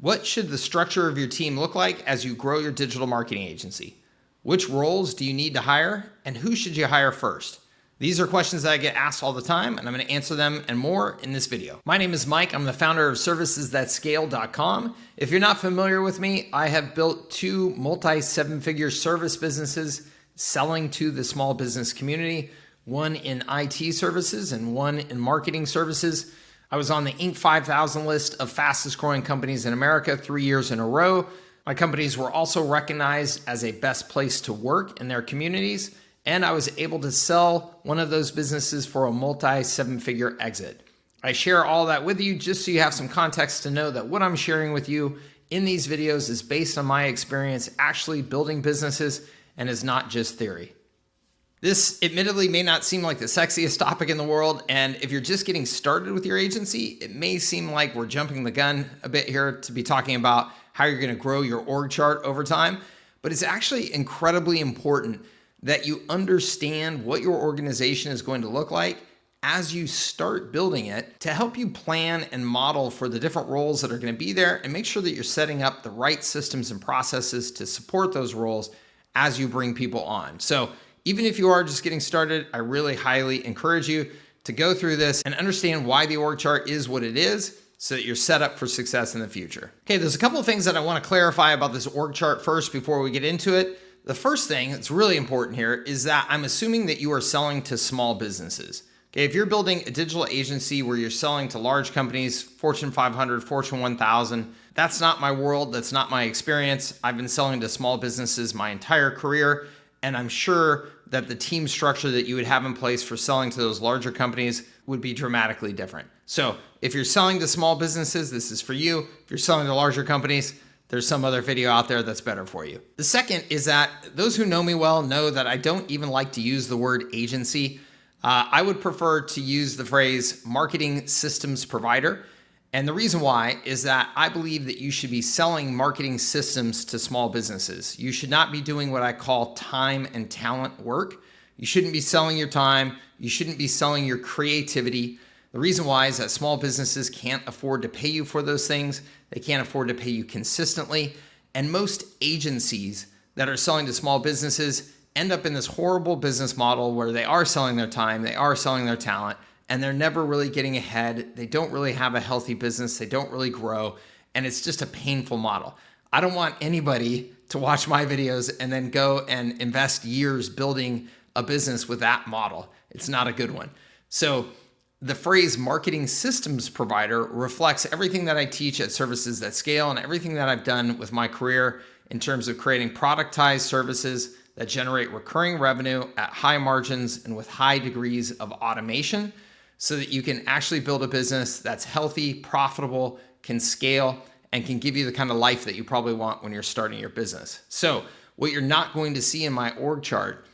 What should the structure of your team look like as you grow your digital marketing agency? Which roles do you need to hire, and who should you hire first? These are questions that I get asked all the time, and I'm going to answer them and more in this video. My name is Mike. I'm the founder of servicesthatscale.com. If you're not familiar with me, I have built two multi-seven-figure service businesses selling to the small business community, one in IT services and one in marketing services. I was on the Inc. 5000 list of fastest growing companies in America 3 years in a row. My companies were also recognized as a best place to work in their communities, and I was able to sell one of those businesses for a multi-seven-figure exit. I share all that with you just so you have some context to know that what I'm sharing with you in these videos is based on my experience actually building businesses and is not just theory. This admittedly may not seem like the sexiest topic in the world, and if you're just getting started with your agency, it may seem like we're jumping the gun a bit here to be talking about how you're going to grow your org chart over time, but it's actually incredibly important that you understand what your organization is going to look like as you start building it to help you plan and model for the different roles that are going to be there and make sure that you're setting up the right systems and processes to support those roles as you bring people on. So even if you are just getting started, I really highly encourage you to go through this and understand why the org chart is what it is so that you're set up for success in the future. Okay, there's a couple of things that I want to clarify about this org chart first before we get into it. The first thing that's really important here is that I'm assuming that you are selling to small businesses. Okay, if you're building a digital agency where you're selling to large companies, Fortune 500, Fortune 1000, that's not my world, that's not my experience. I've been selling to small businesses my entire career, and I'm sure that the team structure that you would have in place for selling to those larger companies would be dramatically different. So if you're selling to small businesses, this is for you. If you're selling to larger companies, there's some other video out there that's better for you. The second is that those who know me well know that I don't even like to use the word agency. I would prefer to use the phrase marketing systems provider. And the reason why is that I believe that you should be selling marketing systems to small businesses. You should not be doing what I call time and talent work. You shouldn't be selling your time. You shouldn't be selling your creativity. The reason why is that small businesses can't afford to pay you for those things. They can't afford to pay you consistently. And most agencies that are selling to small businesses end up in this horrible business model where they are selling their time, they are selling their talent, and they're never really getting ahead. They don't really have a healthy business. They don't really grow. And it's just a painful model. I don't want anybody to watch my videos and then go and invest years building a business with that model. It's not a good one. So the phrase marketing systems provider reflects everything that I teach at Services That Scale and everything that I've done with my career in terms of creating productized services that generate recurring revenue at high margins and with high degrees of automation, so that you can actually build a business that's healthy, profitable, can scale, and can give you the kind of life that you probably want when you're starting your business. So what you're not going to see in my org chart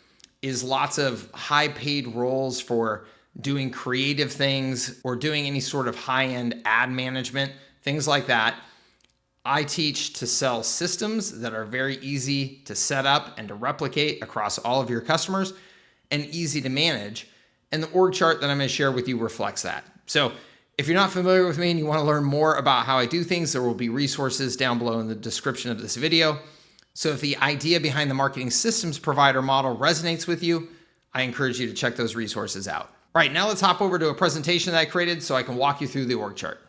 is lots of high paid roles for doing creative things or doing any sort of high-end ad management, things like that. I teach to sell systems that are very easy to set up and to replicate across all of your customers and easy to manage. And the org chart that I'm going to share with you reflects that. So if you're not familiar with me and you want to learn more about how I do things, there will be resources down below in the description of this video. So if the idea behind the marketing systems provider model resonates with you, I encourage you to check those resources out. All right, now let's hop over to a presentation that I created so I can walk you through the org chart.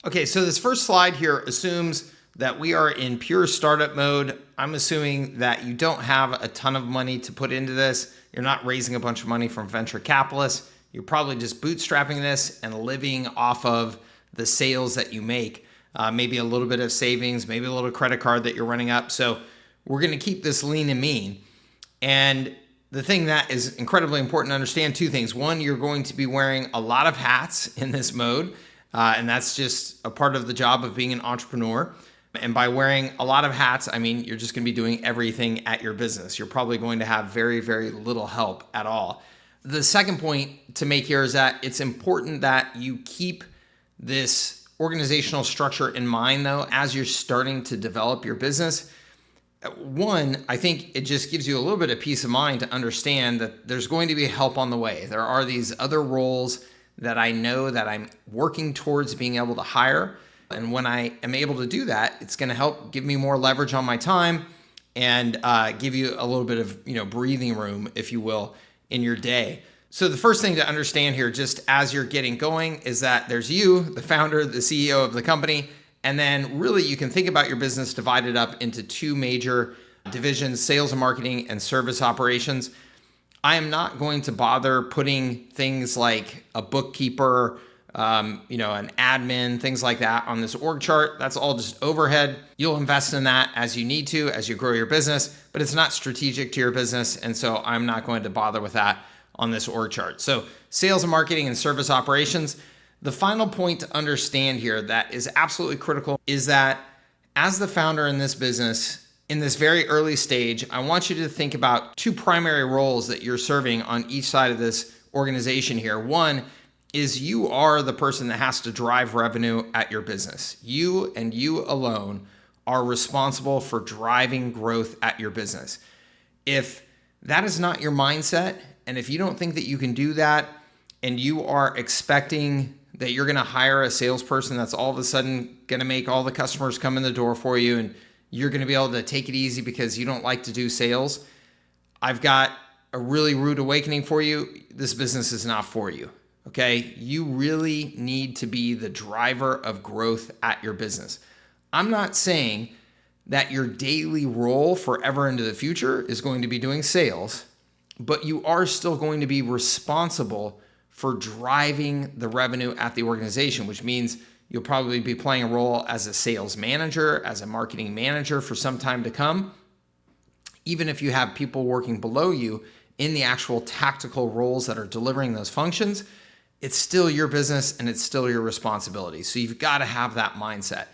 Okay, so this first slide here assumes that we are in pure startup mode. I'm assuming that you don't have a ton of money to put into this. You're not raising a bunch of money from venture capitalists. You're probably just bootstrapping this and living off of the sales that you make. Maybe a little bit of savings, maybe a little credit card that you're running up. So we're going to keep this lean and mean. And the thing that is incredibly important to understand, two things. One, you're going to be wearing a lot of hats in this mode. And that's just a part of the job of being an entrepreneur. And by wearing a lot of hats, I mean, you're just going to be doing everything at your business. You're probably going to have very, very little help at all. The second point to make here is that it's important that you keep this organizational structure in mind, though, as you're starting to develop your business. One, I think it just gives you a little bit of peace of mind to understand that there's going to be help on the way. There are these other roles that I know that I'm working towards being able to hire. And when I am able to do that, it's going to help give me more leverage on my time and give you a little bit of, breathing room, if you will, in your day. So the first thing to understand here, just as you're getting going, is that there's you, the founder, the CEO of the company, and then really you can think about your business divided up into two major divisions: sales and marketing and service operations. I am not going to bother putting things like a bookkeeper, an admin, things like that on this org chart. That's all just overhead. You'll invest in that as you need to, as you grow your business, but it's not strategic to your business. And so I'm not going to bother with that on this org chart. So sales and marketing and service operations. The final point to understand here that is absolutely critical is that as the founder in this business, in this very early stage, I want you to think about two primary roles that you're serving on each side of this organization here. One is you are the person that has to drive revenue at your business. You and you alone are responsible for driving growth at your business. If that is not your mindset, and if you don't think that you can do that, and you are expecting that you're going to hire a salesperson that's all of a sudden going to make all the customers come in the door for you, and you're going to be able to take it easy because you don't like to do sales, I've got a really rude awakening for you. This business is not for you. Okay, you really need to be the driver of growth at your business. I'm not saying that your daily role forever into the future is going to be doing sales, but you are still going to be responsible for driving the revenue at the organization, which means you'll probably be playing a role as a sales manager, as a marketing manager for some time to come. Even if you have people working below you in the actual tactical roles that are delivering those functions, it's still your business and it's still your responsibility. So you've got to have that mindset.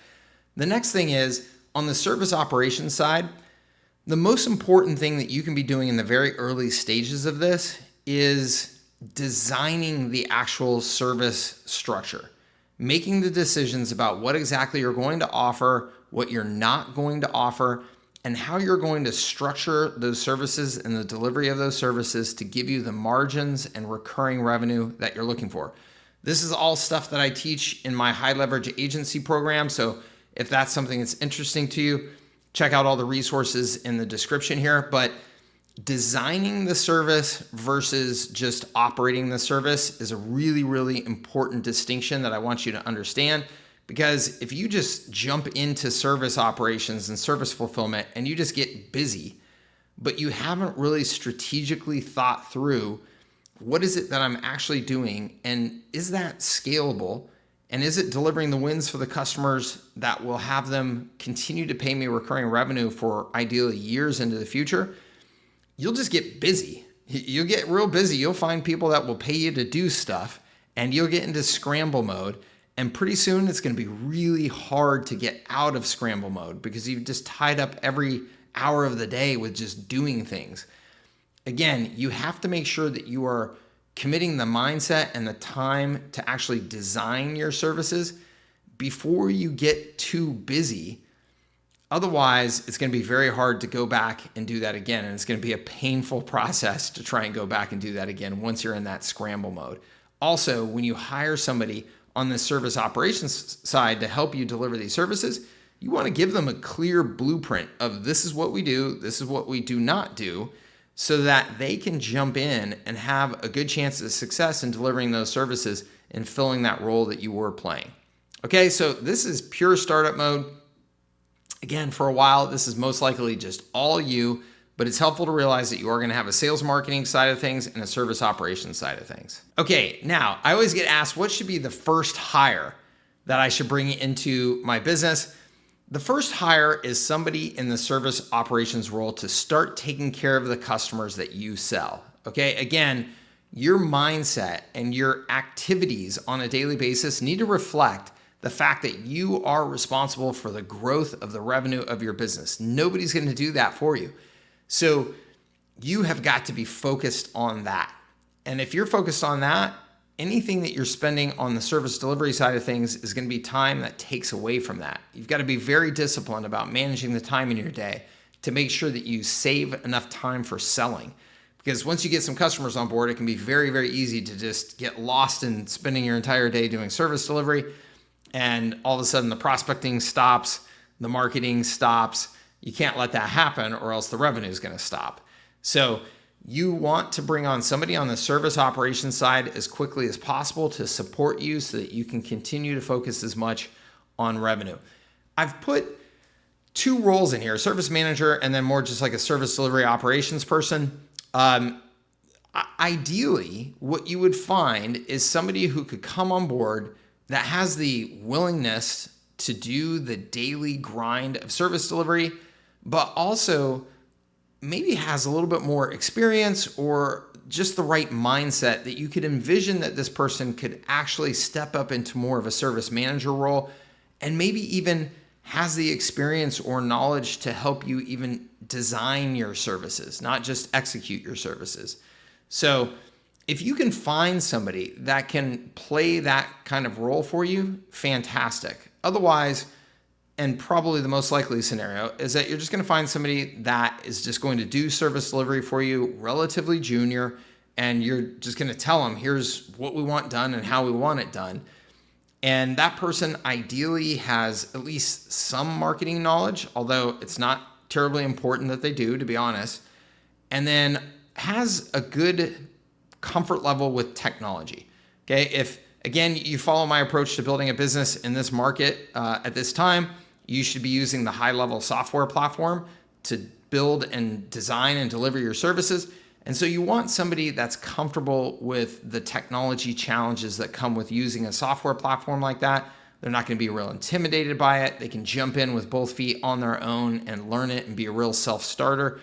The next thing is on the service operations side, the most important thing that you can be doing in the very early stages of this is designing the actual service structure, making the decisions about what exactly you're going to offer, what you're not going to offer, and how you're going to structure those services and the delivery of those services to give you the margins and recurring revenue that you're looking for. This is all stuff that I teach in my high leverage agency program. So if that's something that's interesting to you, check out all the resources in the description here. But designing the service versus just operating the service is a really, really important distinction that I want you to understand. Because if you just jump into service operations and service fulfillment and you just get busy, but you haven't really strategically thought through what is it that I'm actually doing, and is that scalable, and is it delivering the wins for the customers that will have them continue to pay me recurring revenue for ideally years into the future, you'll just get busy. You'll get real busy. You'll find people that will pay you to do stuff, and you'll get into scramble mode. And pretty soon it's going to be really hard to get out of scramble mode because you've just tied up every hour of the day with just doing things. Again, you have to make sure that you are committing the mindset and the time to actually design your services before you get too busy. Otherwise, it's going to be very hard to go back and do that again. And it's going to be a painful process to try and go back and do that again once you're in that scramble mode. Also, when you hire somebody on the service operations side to help you deliver these services, you want to give them a clear blueprint of this is what we do, this is what we do not do, so that they can jump in and have a good chance of success in delivering those services and filling that role that you were playing. Okay, so this is pure startup mode. Again, for a while, this is most likely just all you, but it's helpful to realize that you are going to have a sales marketing side of things and a service operations side of things. Okay, now I always get asked what should be the first hire that I should bring into my business. The first hire is somebody in the service operations role to start taking care of the customers that you sell. Okay, again, your mindset and your activities on a daily basis need to reflect the fact that you are responsible for the growth of the revenue of your business. Nobody's going to do that for you. So you have got to be focused on that. And if you're focused on that, anything that you're spending on the service delivery side of things is going to be time that takes away from that. You've got to be very disciplined about managing the time in your day to make sure that you save enough time for selling. Because once you get some customers on board, it can be very, very easy to just get lost in spending your entire day doing service delivery. and all of a sudden the prospecting stops, the marketing stops. You can't let that happen or else the revenue is going to stop. So you want to bring on somebody on the service operations side as quickly as possible to support you so that you can continue to focus as much on revenue. I've put two roles in here, service manager and then more just like a service delivery operations person. Ideally, what you would find is somebody who could come on board that has the willingness to do the daily grind of service delivery, but also maybe has a little bit more experience or just the right mindset that you could envision that this person could actually step up into more of a service manager role and maybe even has the experience or knowledge to help you even design your services, not just execute your services. So if you can find somebody that can play that kind of role for you, fantastic. Otherwise, and probably the most likely scenario is that you're just going to find somebody that is just going to do service delivery for you, relatively junior, and you're just going to tell them, here's what we want done and how we want it done. And that person ideally has at least some marketing knowledge, although it's not terribly important that they do, to be honest, and then has a good comfort level with technology. Okay, if again, you follow my approach to building a business in this market at this time, you should be using the high-level software platform to build and design and deliver your services. And so you want somebody that's comfortable with the technology challenges that come with using a software platform like that. They're not going to be real intimidated by it. They can jump in with both feet on their own and learn it and be a real self-starter.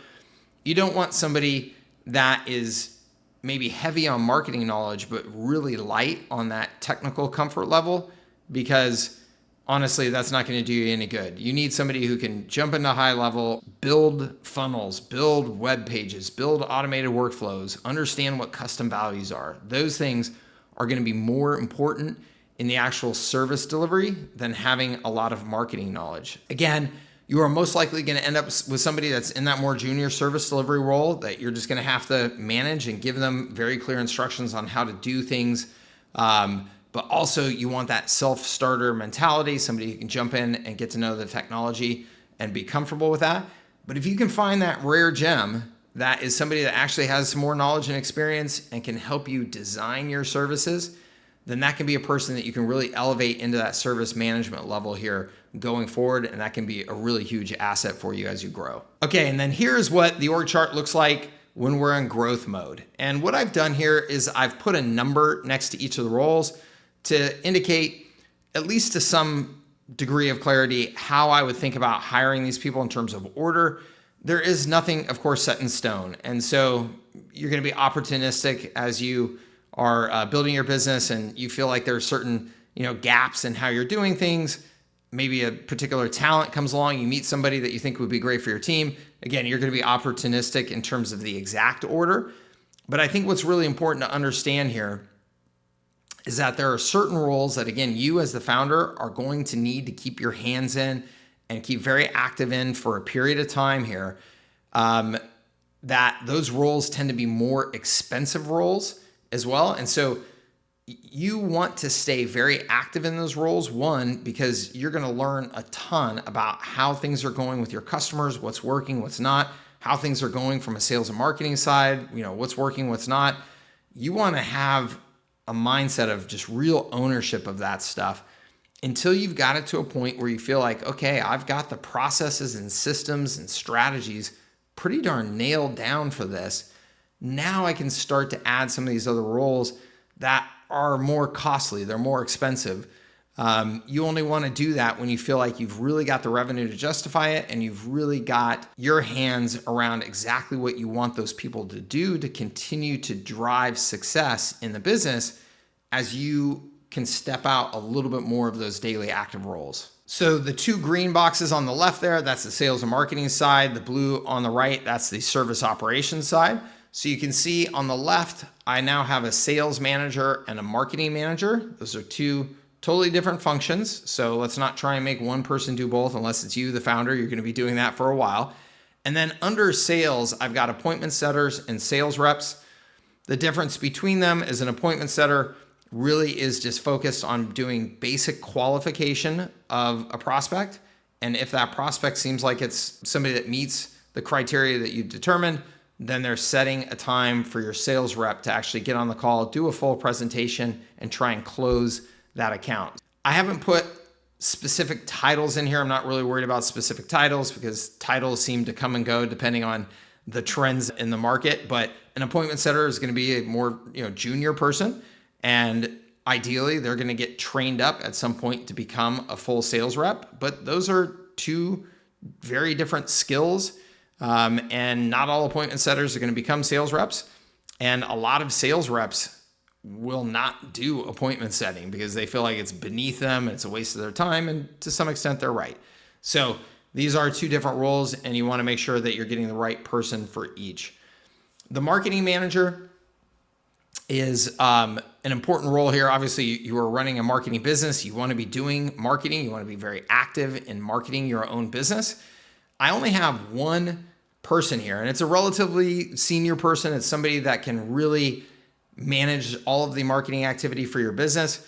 You don't want somebody that is maybe heavy on marketing knowledge, but really light on that technical comfort level, because honestly, that's not going to do you any good. You need somebody who can jump into high level, build funnels, build web pages, build automated workflows, understand what custom values are. Those things are going to be more important in the actual service delivery than having a lot of marketing knowledge. Again, you are most likely going to end up with somebody that's in that more junior service delivery role that you're just going to have to manage and give them very clear instructions on how to do things. But also you want that self-starter mentality, somebody who can jump in and get to know the technology and be comfortable with that. But if you can find that rare gem that is somebody that actually has some more knowledge and experience and can help you design your services, then that can be a person that you can really elevate into that service management level here going forward. And that can be a really huge asset for you as you grow. Okay, and then here's what the org chart looks like when we're in growth mode. And what I've done here is I've put a number next to each of the roles to indicate, at least to some degree of clarity, how I would think about hiring these people in terms of order. There is nothing, of course, set in stone. And so you're going to be opportunistic as you are building your business and you feel like there are certain, gaps in how you're doing things. Maybe a particular talent comes along, you meet somebody that you think would be great for your team. Again, you're going to be opportunistic in terms of the exact order. But I think what's really important to understand here is that there are certain roles that, again, you as the founder are going to need to keep your hands in and keep very active in for a period of time here. That those roles tend to be more expensive roles as well. And so you want to stay very active in those roles. One, because you're going to learn a ton about how things are going with your customers, what's working, what's not, how things are going from a sales and marketing side, what's working, what's not. You want to have a mindset of just real ownership of that stuff until you've got it to a point where you feel like, okay, I've got the processes and systems and strategies pretty darn nailed down for this. Now I can start to add some of these other roles that are more costly. They're more expensive. You only want to do that when you feel like you've really got the revenue to justify it and you've really got your hands around exactly what you want those people to do to continue to drive success in the business as you can step out a little bit more of those daily active roles. So the two green boxes on the left there, that's the sales and marketing side. The blue on the right, that's the service operations side. So you can see on the left, I now have a sales manager and a marketing manager. Those are two totally different functions. So let's not try and make one person do both unless it's you, the founder. You're going to be doing that for a while. And then under sales, I've got appointment setters and sales reps. The difference between them is an appointment setter really is just focused on doing basic qualification of a prospect. And if that prospect seems like it's somebody that meets the criteria that you've determined, then they're setting a time for your sales rep to actually get on the call, do a full presentation, and try and close that account. I haven't put specific titles in here. I'm not really worried about specific titles because titles seem to come and go depending on the trends in the market. But an appointment setter is going to be a more junior person, and ideally they're going to get trained up at some point to become a full sales rep. But those are two very different skills. And not all appointment setters are going to become sales reps. And a lot of sales reps will not do appointment setting because they feel like it's beneath them, it's a waste of their time, and to some extent they're right. So these are two different roles, and you want to make sure that you're getting the right person for each. The marketing manager is an important role here. Obviously, you are running a marketing business. You want to be doing marketing. You want to be very active in marketing your own business. I only have one person here, and it's a relatively senior person. It's somebody that can really manage all of the marketing activity for your business.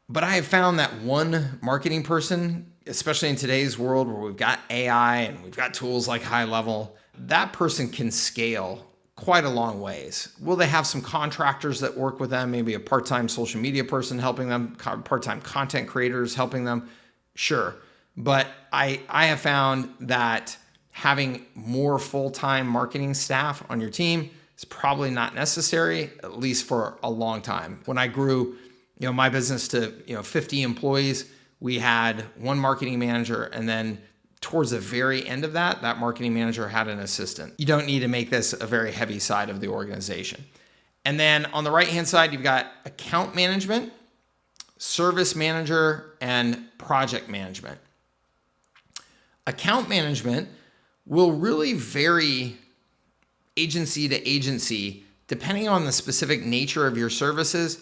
But I have found that one marketing person, especially in today's world where we've got AI and we've got tools like High Level, that person can scale quite a long ways. Will they have some contractors that work with them? Maybe a part-time social media person helping them, part-time content creators helping them? Sure. But I have found that having more full-time marketing staff on your team is probably not necessary, at least for a long time. When I grew, my business to 50 employees, we had one marketing manager, and then towards the very end of that marketing manager had an assistant. You don't need to make this a very heavy side of the organization. And then on the right-hand side, you've got account management, service manager, and project management. Account management will really vary agency to agency depending on the specific nature of your services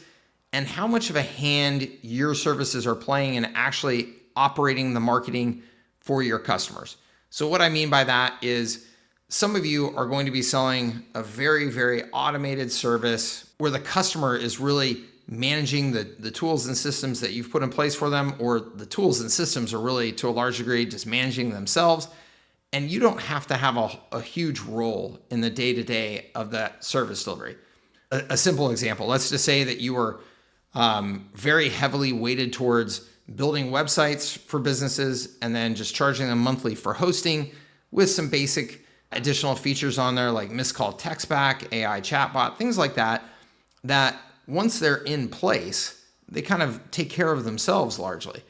and how much of a hand your services are playing in actually operating the marketing for your customers. So what I mean by that is some of you are going to be selling a very, very automated service where the customer is really managing the tools and systems that you've put in place for them, or the tools and systems are really, to a large degree, just managing themselves. And you don't have to have a huge role in the day-to-day of that service delivery. A simple example, let's just say that you are very heavily weighted towards building websites for businesses and then just charging them monthly for hosting with some basic additional features on there like missed call text back, AI chatbot, things like that, that once they're in place, they kind of take care of themselves largely.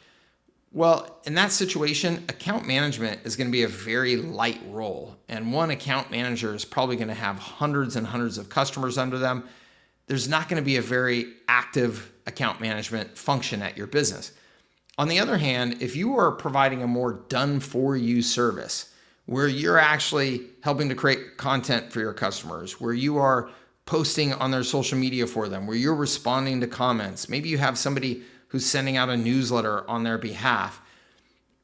Well, in that situation, account management is going to be a very light role. And one account manager is probably going to have hundreds and hundreds of customers under them. There's not going to be a very active account management function at your business. On the other hand, if you are providing a more done-for-you service, where you're actually helping to create content for your customers, where you are posting on their social media for them, where you're responding to comments, maybe you have somebody who's sending out a newsletter on their behalf.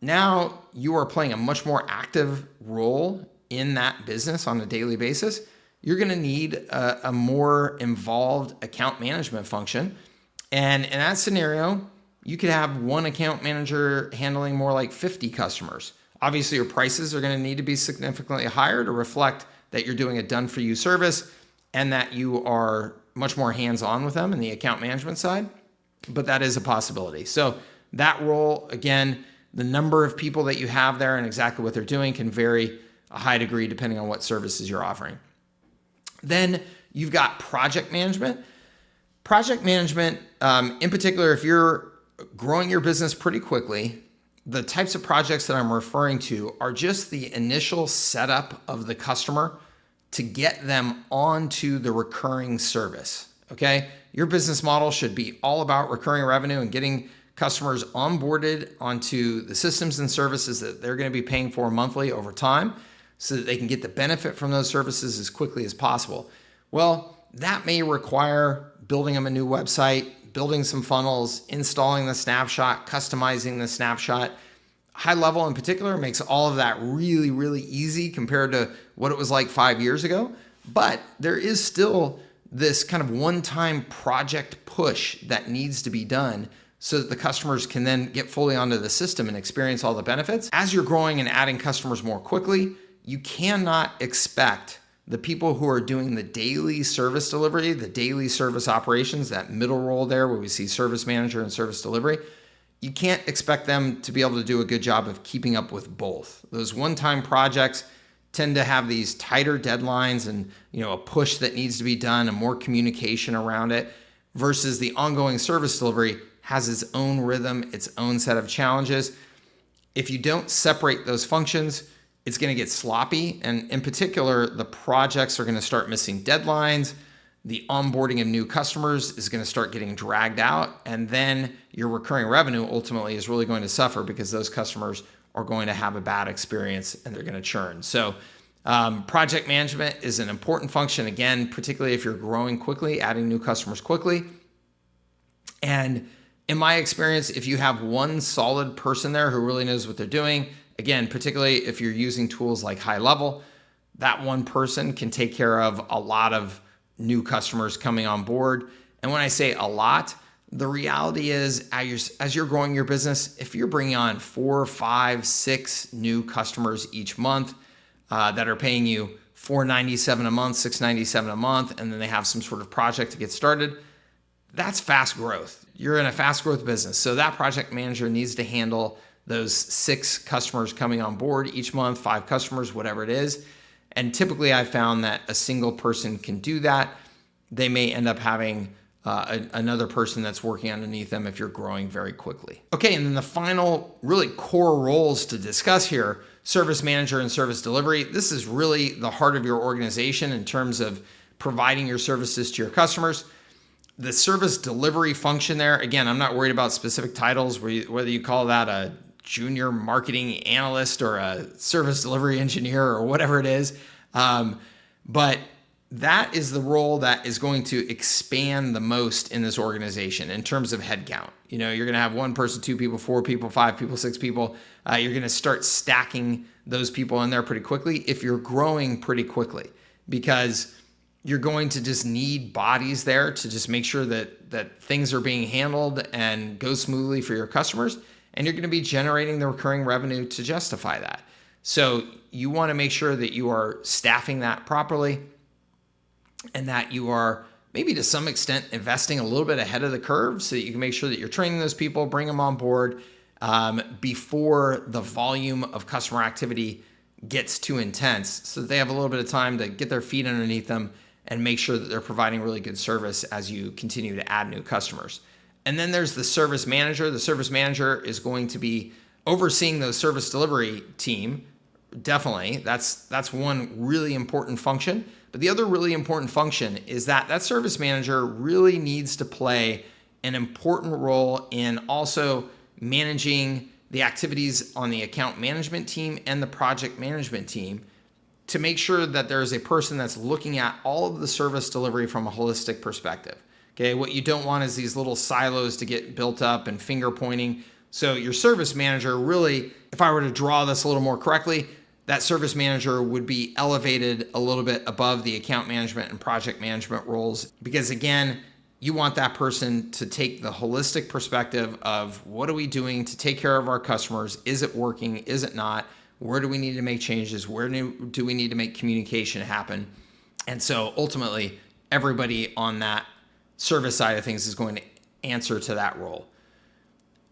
Now you are playing a much more active role in that business on a daily basis. You're going to need a more involved account management function. And in that scenario, you could have one account manager handling more like 50 customers. Obviously, your prices are going to need to be significantly higher to reflect that you're doing a done-for-you service and that you are much more hands-on with them in the account management side. But that is a possibility. So that role, again, the number of people that you have there and exactly what they're doing can vary a high degree depending on what services you're offering. Then you've got project management. Project management, in particular, if you're growing your business pretty quickly, the types of projects that I'm referring to are just the initial setup of the customer to get them onto the recurring service, okay? Your business model should be all about recurring revenue and getting customers onboarded onto the systems and services that they're going to be paying for monthly over time so that they can get the benefit from those services as quickly as possible. Well, that may require building them a new website, building some funnels, installing the snapshot, customizing the snapshot. High Level in particular makes all of that really, really easy compared to what it was like 5 years ago. But there is still this kind of one-time project push that needs to be done so that the customers can then get fully onto the system and experience all the benefits. As you're growing and adding customers more quickly, you cannot expect the people who are doing the daily service delivery, the daily service operations, that middle role there where we see service manager and service delivery, you can't expect them to be able to do a good job of keeping up with both. Those one-time projects tend to have these tighter deadlines and a push that needs to be done and more communication around it, versus the ongoing service delivery has its own rhythm, its own set of challenges. If you don't separate those functions, it's going to get sloppy. And in particular, the projects are going to start missing deadlines. The onboarding of new customers is going to start getting dragged out. And then your recurring revenue ultimately is really going to suffer because those customers are going to have a bad experience and they're going to churn. So project management is an important function, again, particularly if you're growing quickly, adding new customers quickly. And in my experience, if you have one solid person there who really knows what they're doing, again, particularly if you're using tools like High Level, that one person can take care of a lot of new customers coming on board. And when I say a lot, the reality is as you're growing your business, if you're bringing on 4, 5, 6 new customers each month that are paying you $497 a month, $697 a month, and then they have some sort of project to get started, that's fast growth. You're in a fast growth business. So that project manager needs to handle those 6 customers coming on board each month, 5 customers, whatever it is. And typically I've found that a single person can do that. They may end up having another person that's working underneath them if you're growing very quickly. Okay, and then the final really core roles to discuss here, service manager and service delivery. This is really the heart of your organization in terms of providing your services to your customers. The service delivery function there, again, I'm not worried about specific titles, whether you call that a junior marketing analyst or a service delivery engineer or whatever it is. But that is the role that is going to expand the most in this organization in terms of headcount. You're going to have 1 person, 2 people, 4 people, 5 people, 6 people. You're going to start stacking those people in there pretty quickly if you're growing pretty quickly, because you're going to just need bodies there to just make sure that things are being handled and go smoothly for your customers. And you're going to be generating the recurring revenue to justify that. So you want to make sure that you are staffing that properly and that you are maybe to some extent investing a little bit ahead of the curve so that you can make sure that you're training those people, bring them on board before the volume of customer activity gets too intense, so that they have a little bit of time to get their feet underneath them and make sure that they're providing really good service as you continue to add new customers. And then there's the service manager. The service manager is going to be overseeing the service delivery team. Definitely, that's one really important function. But the other really important function is that service manager really needs to play an important role in also managing the activities on the account management team and the project management team to make sure that there's a person that's looking at all of the service delivery from a holistic perspective. Okay, what you don't want is these little silos to get built up and finger pointing. So your service manager really, if I were to draw this a little more correctly, that service manager would be elevated a little bit above the account management and project management roles, because again, you want that person to take the holistic perspective of what are we doing to take care of our customers? Is it working? Is it not? Where do we need to make changes? Where do we need to make communication happen? And so ultimately, everybody on that service side of things is going to answer to that role.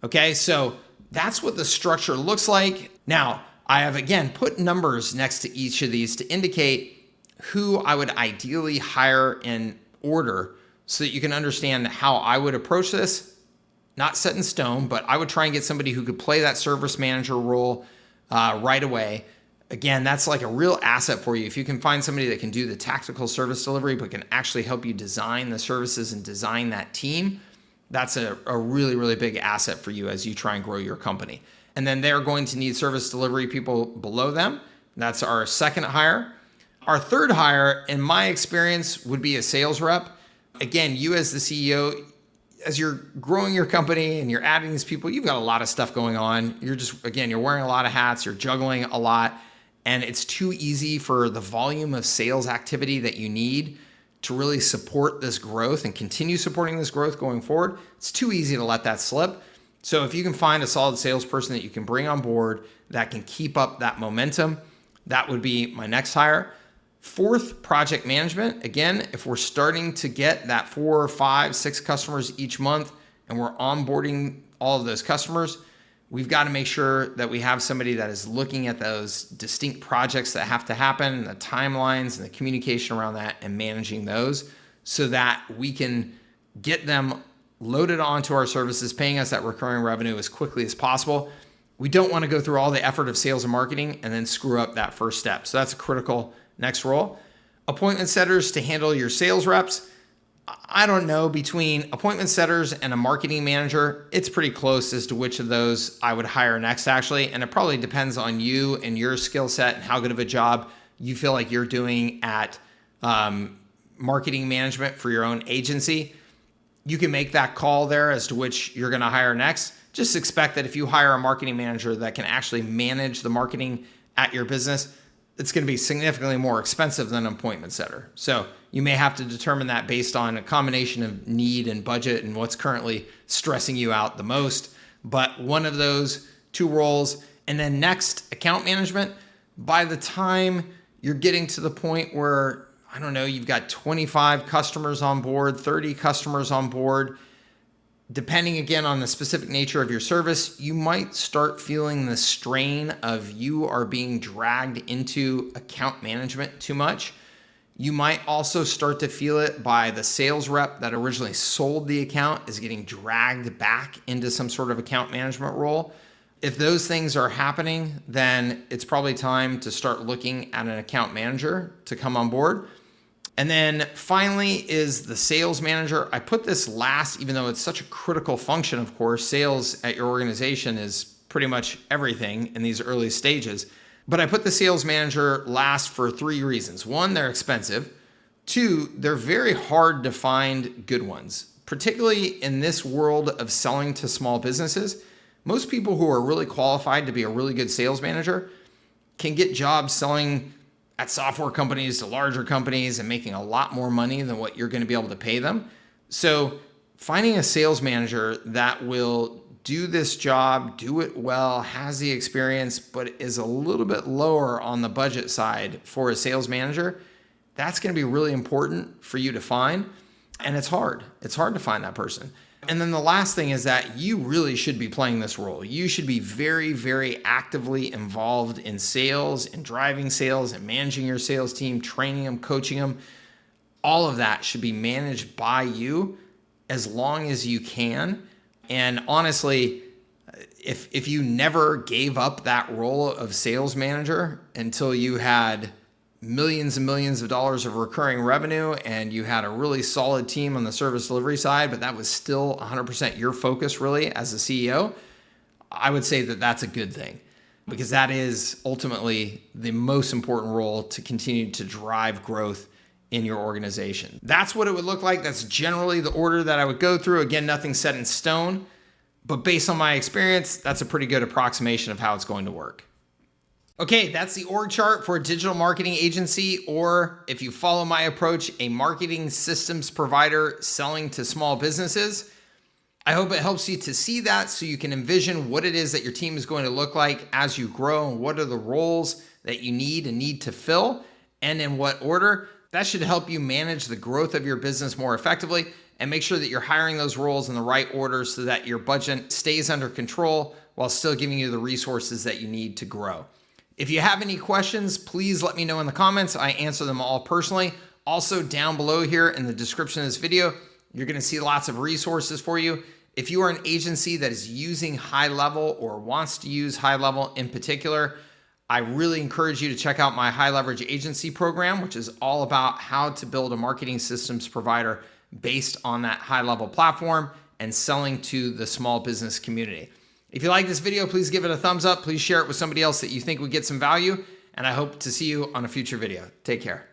Okay, so that's what the structure looks like. Now, I have, again, put numbers next to each of these to indicate who I would ideally hire in order so that you can understand how I would approach this. Not set in stone, but I would try and get somebody who could play that service manager role right away. Again, that's like a real asset for you. If you can find somebody that can do the tactical service delivery, but can actually help you design the services and design that team, that's a really, really big asset for you as you try and grow your company. And then they're going to need service delivery people below them. That's our second hire. Our third hire, in my experience, would be a sales rep. Again, you as the CEO, as you're growing your company and you're adding these people, you've got a lot of stuff going on. You're wearing a lot of hats, you're juggling a lot, and it's too easy for the volume of sales activity that you need to really support this growth and continue supporting this growth going forward, it's too easy to let that slip. So if you can find a solid salesperson that you can bring on board that can keep up that momentum, that would be my next hire. Fourth, project management. Again, if we're starting to get that 4, 5, 6 customers each month and we're onboarding all of those customers, we've got to make sure that we have somebody that is looking at those distinct projects that have to happen, the timelines and the communication around that and managing those so that we can get them loaded onto our services, paying us that recurring revenue as quickly as possible. We don't want to go through all the effort of sales and marketing and then screw up that first step. So that's a critical next role. Appointment setters to handle your sales reps. I don't know, between appointment setters and a marketing manager, it's pretty close as to which of those I would hire next, actually. And it probably depends on you and your skill set and how good of a job you feel like you're doing at marketing management for your own agency. You can make that call there as to which you're going to hire next. Just expect that if you hire a marketing manager that can actually manage the marketing at your business, it's going to be significantly more expensive than an appointment setter. So you may have to determine that based on a combination of need and budget and what's currently stressing you out the most. But one of those two roles. And then next, account management. By the time you're getting to the point where, I don't know, you've got 25 customers on board, 30 customers on board, depending again on the specific nature of your service, you might start feeling the strain of you are being dragged into account management too much. You might also start to feel it by the sales rep that originally sold the account is getting dragged back into some sort of account management role. If those things are happening, then it's probably time to start looking at an account manager to come on board. And then finally is the sales manager. I put this last, even though it's such a critical function, of course. Sales at your organization is pretty much everything in these early stages. But I put the sales manager last for 3 reasons. 1, they're expensive. 2, they're very hard to find good ones, particularly in this world of selling to small businesses. Most people who are really qualified to be a really good sales manager can get jobs selling at software companies to larger companies and making a lot more money than what you're going to be able to pay them. So finding a sales manager that will do this job, do it well, has the experience, but is a little bit lower on the budget side for a sales manager, that's going to be really important for you to find. And it's hard. It's hard to find that person. And then the last thing is that you really should be playing this role. You should be very, very actively involved in sales and driving sales and managing your sales team, training them, coaching them. All of that should be managed by you as long as you can. And honestly, if you never gave up that role of sales manager until you had millions and millions of dollars of recurring revenue and you had a really solid team on the service delivery side, but that was still 100% your focus really as a CEO, I would say that that's a good thing, because that is ultimately the most important role to continue to drive growth in your organization. That's what it would look like. That's generally the order that I would go through. Again, nothing set in stone, but based on my experience, that's a pretty good approximation of how it's going to work. Okay, that's the org chart for a digital marketing agency, or if you follow my approach, a marketing systems provider selling to small businesses. I hope it helps you to see that so you can envision what it is that your team is going to look like as you grow and what are the roles that you need to fill and in what order. That should help you manage the growth of your business more effectively and make sure that you're hiring those roles in the right order so that your budget stays under control while still giving you the resources that you need to grow. If you have any questions, please let me know in the comments. I answer them all personally. Also, down below here in the description of this video, you're going to see lots of resources for you. If you are an agency that is using high level or wants to use high level in particular, I really encourage you to check out my high leverage agency program, which is all about how to build a marketing systems provider based on that high level platform and selling to the small business community. If you like this video, please give it a thumbs up. Please share it with somebody else that you think would get some value. And I hope to see you on a future video. Take care.